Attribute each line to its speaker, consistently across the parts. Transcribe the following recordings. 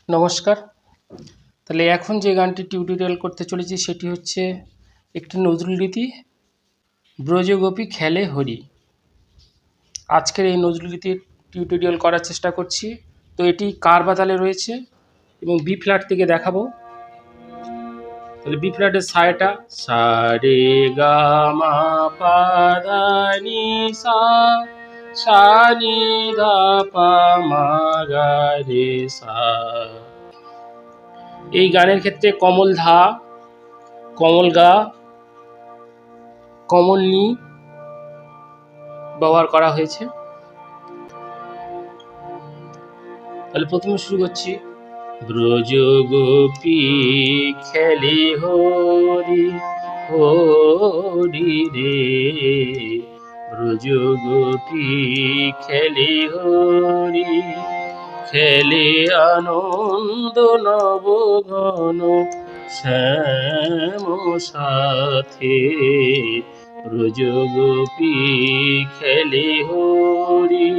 Speaker 1: নমস্কার। তাহলে এখন যে গানটি টিউটোরিয়াল করতে চলেছি সেটি হচ্ছে একটি নজরুলগীতি, ব্রজগোপী খেলে হরি। আজকের এই নজরুলগীতির টিউটোরিয়াল করার চেষ্টা করছি। তো এটি কার বাতালে রয়েছে এবং বি ফ্ল্যাট থেকে দেখাবো। তাহলে বি ফ্ল্যাটের সাটা সা রে গা মা পা ধা নি সা, সা নি ধা পা মা গা রে সা। এই গানের ক্ষেত্রে কমল ধা, কমল গা, কমল নি ব্যবহার করা হয়েছে। তাহলে প্রথমে শুরু করছি। ব্রজ গোপী খেলে হরি হরি রে, ব্রজ গোপী খেলে হরি, খেলে আনন্দ নব ঘন শ্যাম সাথে, ব্রজ গোপী খেলে হরি।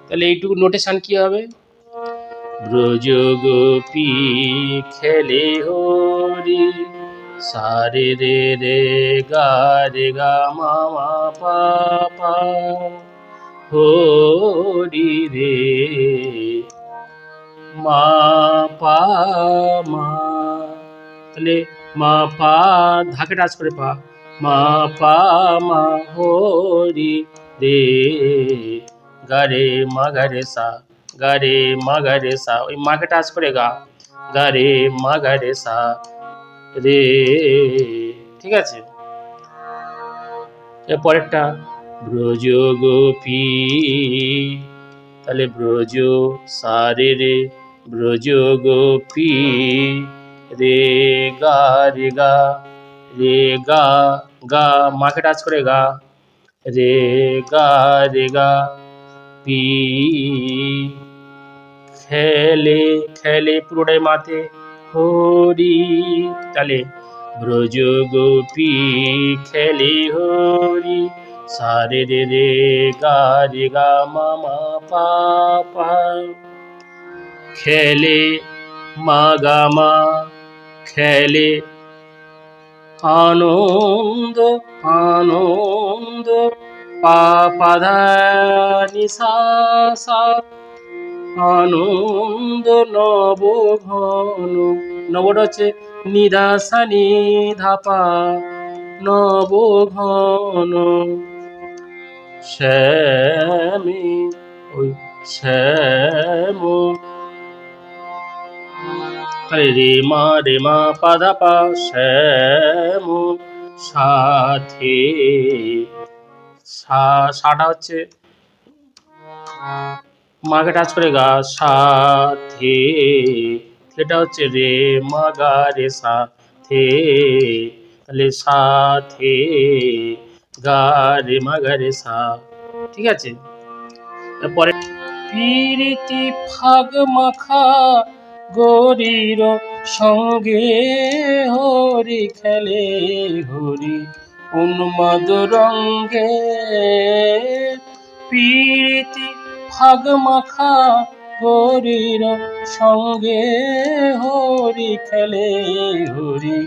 Speaker 1: তাহলে এইটুকু নোটেশন কি হবে? ব্রজ গোপী খেলে হরি, সা রে রে রে গা রে গা মা মা পা পা, হরি রে মা পা মা। তাহলে মা পা ধাকে টাচ করে পা, মা পা মা হরি রে, গা রে মা গা রে সা, গা রে মা গা রে সা, ওই মাকে টাচ করে গা, গা রে মা গা রে সা রে। ঠিক আছে, পরেরটা ব্রজ গোপী, তাহলে ব্রজ সা রে রে, ব্রজ গোপী রে গা রে গা, রে গা গা মাকে টাচ করে গা, রে গা রে গা পি, খেলে খেলে পুরোটাই মাতে হরি। তাহলে ব্রজ গোপী খেলে হরি, সা রে রে রে গা রে গা মা মা পা পা, খেলে মা গা মা, খেলে আনন্দ আনন্দ পা পা ধা নি সা সা, আনন্দ নব ঘন, নবটা হচ্ছে নিধা সা নি ধা পা, নব ঘন শ্যামে, ওই শ্যাম, রে মা পা ধা পা, শ্যাম সাথে, সাটা হচ্ছে মাকে টাচ করে গা, সাথে, এটা হচ্ছে রে মা গা রে সা থে, তাহলে সাথে গা রে মা গা রে সা। ঠিক আছে, তারপরে প্রীতি ফাগ মাখা গরির সঙ্গে হরি খেলে হরি, উন্মাদ রঙ্গে, প্রীতি ফাগ মাখা গরির সঙ্গে হরি খেলে হরি,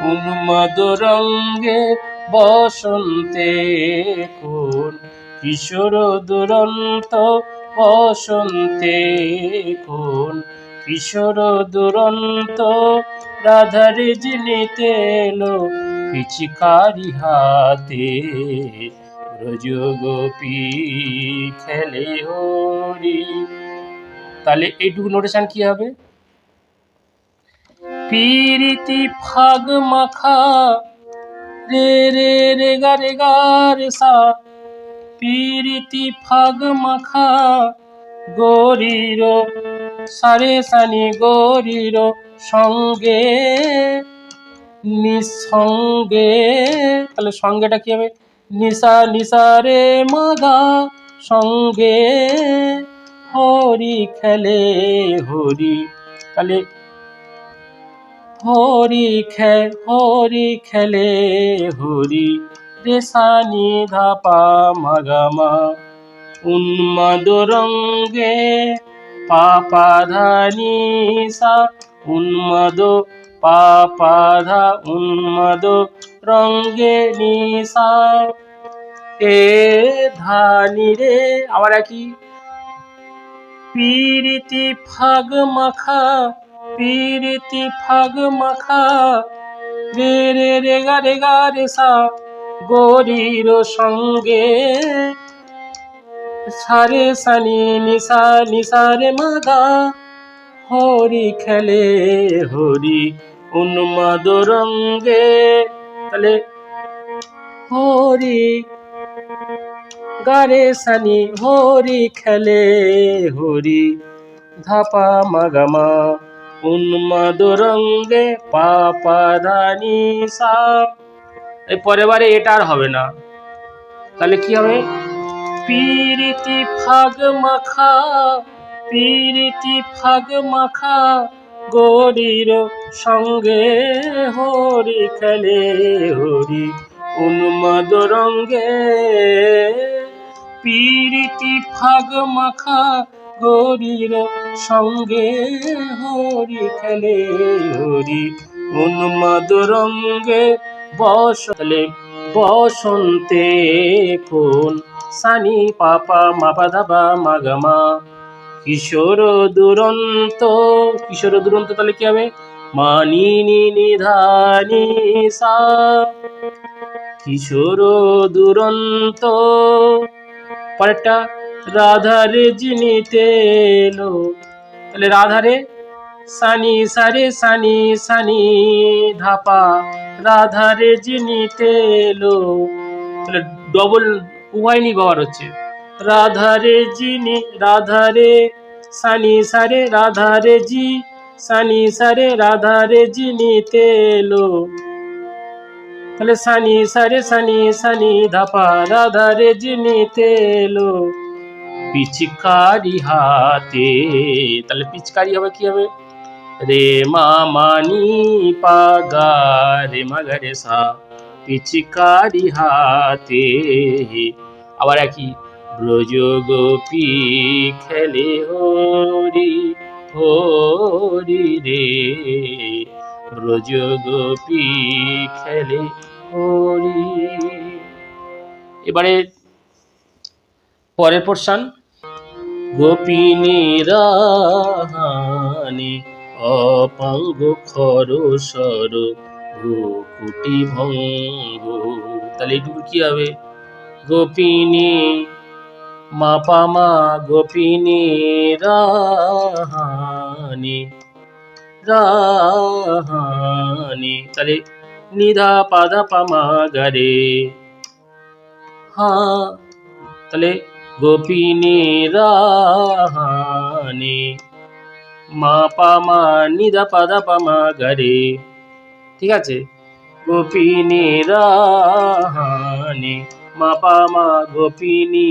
Speaker 1: উন্মাদ রঙ্গে বসন্তে কোন কিশোর দুরন্ত, বসন্তে কোন কিশোর দুরন্ত, রাধারে জিনিতে এলো পিচকারি হাতে, ব্রজ গোপী খেলে হরি। তাহলে এইটুকু নোটেশন কি হবে? প্রীতি ফাগ মাখা রে রে রে গা রে সা, প্রীতি ফাগ মাখা গরির সারে সানি গরির সঙ্গে নিঃসঙ্গে, তাহলে সঙ্গেটা কি হবে? নিশা নিশা রে মাগা সঙ্গে হরি খেলে হরি, তাহলে হরি খেলে হরি, রে সা নি ধা পা মা গা মা, উন্মাদ রঙ্গে পা পা ধা নি সা উন্মাদ পা পা ধা উন্মাদ রঙ্গে নি সা এ ধা নি রে আবার একই পীরিতি ফাগ মাখা পীরিতি ফাগ মাখা রে রে রে গা রে সা গরির সঙ্গে সারে সানি নিসা নিসা রে মাগা হরি খেলে হরি উন্মাদ রঙ্গে তাহলে হরি গারে সানি হরি খেলে হরি ধাপা মাগামা উন্মাদ রঙ্গে পা পা ধা নি সা এই পরের বারে এটা আর হবে না তাহলে কি হবে পীরিতি ফাগ মাখা পীরিতি ফাগ মাখা গরির সঙ্গে হরি খেলে হরি উন্মাদ রঙ্গে পীরিতি ফাগ মাখা গরির সঙ্গে হরি খেলে হরি উন্মাদ রঙ্গে বসলে বসন্তে কোন সানি পাপা মাপা ধাপা মাগামা কিশোর দুরন্ত কিশোর দুরন্ত তাহলে কি হবে মানি নি নিধানি সা কিশোর দুরন্ত পরেরটা রাধারে জিনিতে এলো তাহলে রাধারে সানি সারে সানি সানি ধাপা রাধারে জিনিতে এলো তাহলে ডবল উভয় নি ব্যবহার হচ্ছে রাধারে জিনি রাধারে সানি সারে রাধারে জি সানি সারে রাধারে জিনিতে এলো তাহলে সানি সারে সানি সানি ধাপা রাধারে জিনিতে এলো পিচকারি হাতে তাহলে পিচকারি হবে কি হবে রে মা মানি পা গা রে মা গা রে সা পিচকারি হাতে আবার একই ব্রজ গোপী খেলে হরি হরি রে ব্রজ গোপী খেলে হরি এবারে পরের পোরশন গোপিনী রাহানি অপাঙ্গ খর সর ভুকুটি ভঙ্গ তাহলে এইটুকু কি হবে গোপিনী মাপা মা গোপিনী রাহানি রাহানি তাহলে নিধা পাদা পামা গারে হ্যাঁ তাহলে গোপিনী রাহানি মা পা মা নিধা পাদা পামা গারে ঠিক আছে গোপিনী রাহানি মা পা মা গোপিনী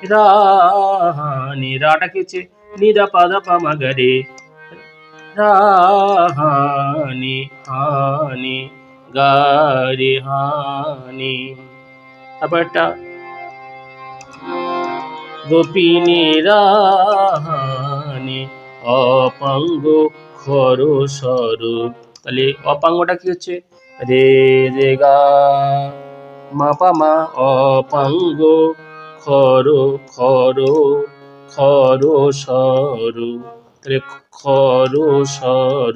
Speaker 1: রাহানি রাটা কি হচ্ছে নিধা পাদা পামা গারে রাহানি হানি গারে হানি তারপর একটা গোপিনী রাহানি অপাঙ্গ খর সর তাহলে অপাঙ্গটা কি হচ্ছে রে রে গা মা পা মা অপাঙ্গ খর খর খর সর তাহলে খর সর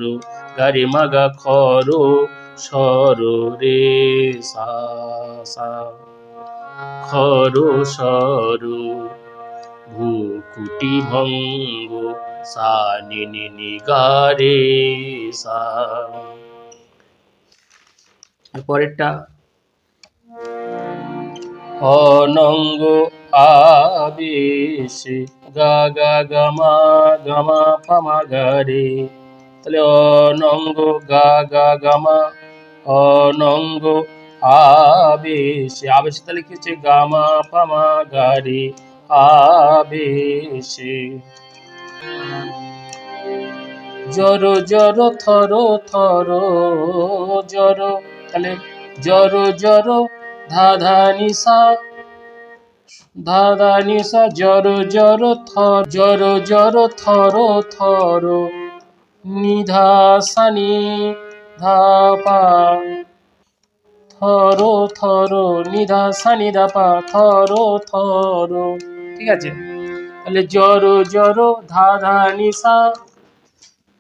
Speaker 1: গারে মাগা খর সর রে সা সা খর সর ভুকুটি ভঙ্গ সা নি নি নি গা রে সা পরেরটা অনঙ্গ আবেশে গা গা গামা গামা পামা গা রে তাহলে অনঙ্গ গা গা গামা অনঙ্গ আবেশে আবেশে তাহলে কি হচ্ছে গামা পামা গা রে আবেশে জর জর থর থর জর তাহলে জর জর ধা ধা নিসা ধাধা নিসা জর জর থর জর জর থর থর নিধা সানি ধাপা থর থর নিধা সানি ধাপা থর থর। ঠিক আছে, তাহলে জর জর ধাধা নিসা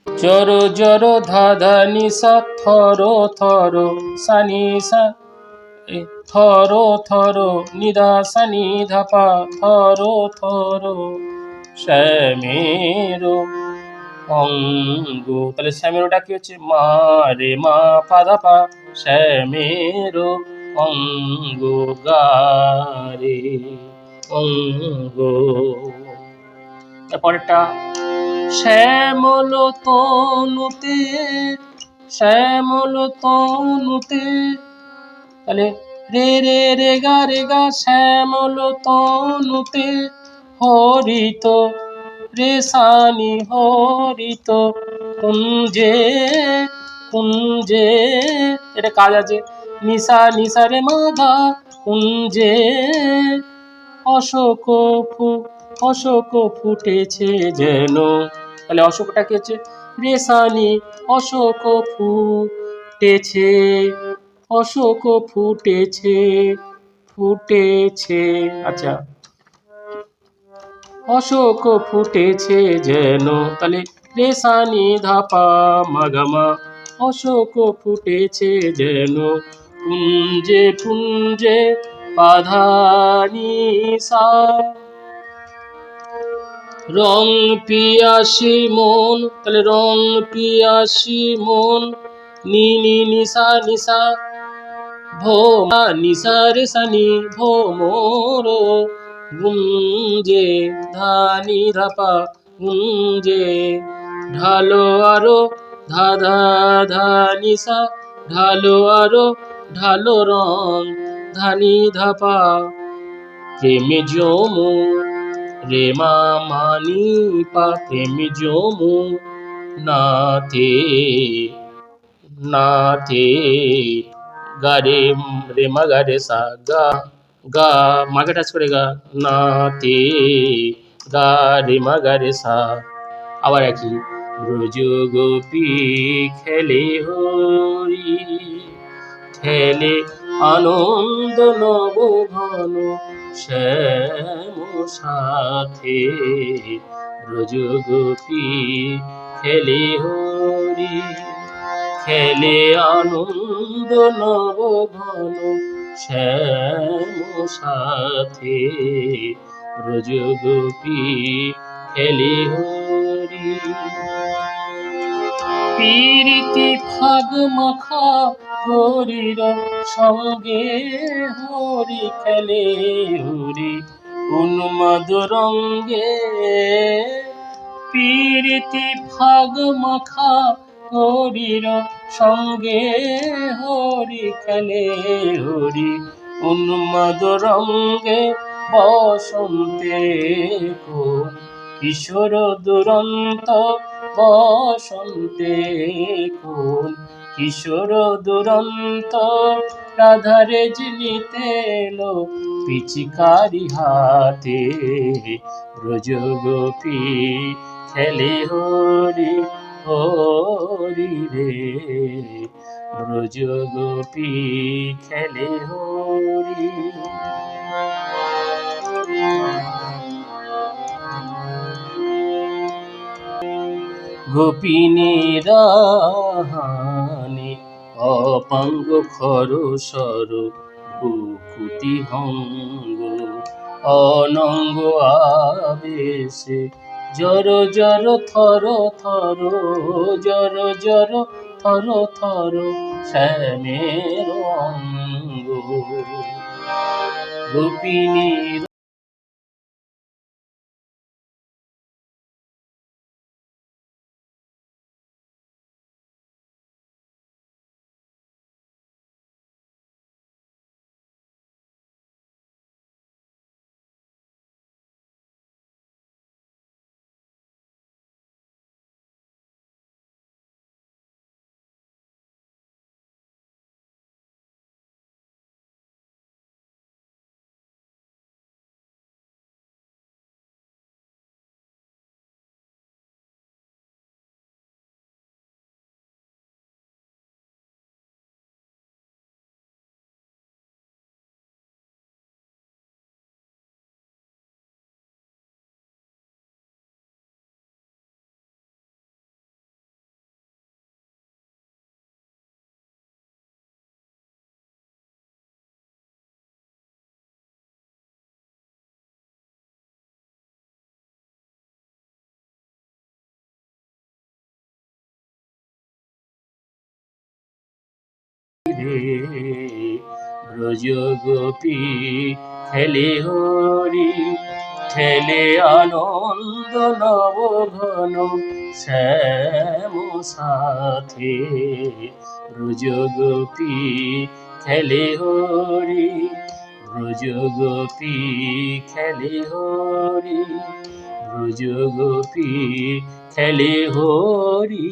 Speaker 1: জর জর ধাধা নিসা থর থর সানি সা থর থর নিধা সানি ধাপা থর থর শ্যামের অঙ্গ। তাহলে শ্যামেরটা কি হচ্ছে মা রে মা পা ধা পা শ্যামের অঙ্গ গা রে অঙ্গ। পরেরটা শ্যামল তনুতে শ্যামল তনুতে, তাহলে রে রে রে গা শ্যামল তনুতে হরিত রে সানি হরিত কুঞ্জে কুঞ্জে, এটা কাজ আছে নিসা নিসা রে মাধা কুঞ্জে অশোক অশোক ফুটেছে যেন। তাহলে অশোকটা কি হচ্ছে রেসানি অশোক ফুটেছে অশোক ফুটেছে ফুটেছে। আচ্ছা, অশোক ফুটেছে যেন, তাহলে রেসানি ধাপা মাগামা অশোক ফুটেছে যেন পুঞ্জে পুঞ্জে পাধানি সা। রং পিয়াসি মন, তাহলে রং পিয়াসি মন নি নি নিসা নিসা ভো নিসা রে সানি ভো মোর গুঞ্জে ধানি ধাপা গুঞ্জে ঢালো আরো ধাধা ধানিসা ঢালো আরো ঢালো রং ধানি ধাপা প্রেমে জমু রে মা মানি পা প্রেমে জমু নাতে নাতে গারে রে মা গা রে সা গা গা মাকে টাচ করে গা নাতে গা রে মা গা রে সা। আবার একই ব্রজ গোপী খেলে হরি খেলে আনন্দ নব ঘন শ্যাম সাথে ব্রজ গোপী খেলে হরি খেলে আনন্দ নব ঘন শ্যাম সাথে ব্রজ গোপী খেলে হরি। প্রীতি ফাগ মাখা হরির সঙ্গে হরি খেলে হরি উন্মাদ রঙ্গে প্রীতি ফাগ মাখা হরির সঙ্গে হরি খেলে হরি উন্মাদ রঙ্গে বসন্তে কিশোর দুরন্ত বসন্তে কোন কিশোর দুরন্ত রাধারে জিনিতে এলো পিচিকারি হাতে ব্রজ গোপী খেলে হরি হরি রে ব্রজ গোপী খেলে হরি। গোপিনীরা হানি অপাঙ্গ খর সর কুকুতি ভঙ্গ অনঙ্গ আবেশে জর জর থর থর জর জর থর থর শ্যামের অঙ্গ। গোপিনীর রে ব্রজ গোপী খেলে হরি খেলে আনন্দ নব ঘন শ্যাম সাথে ব্রজ গোপী খেলে হরি ব্রজ গোপী খেলে হরি ব্রজ গোপী খেলে হরি।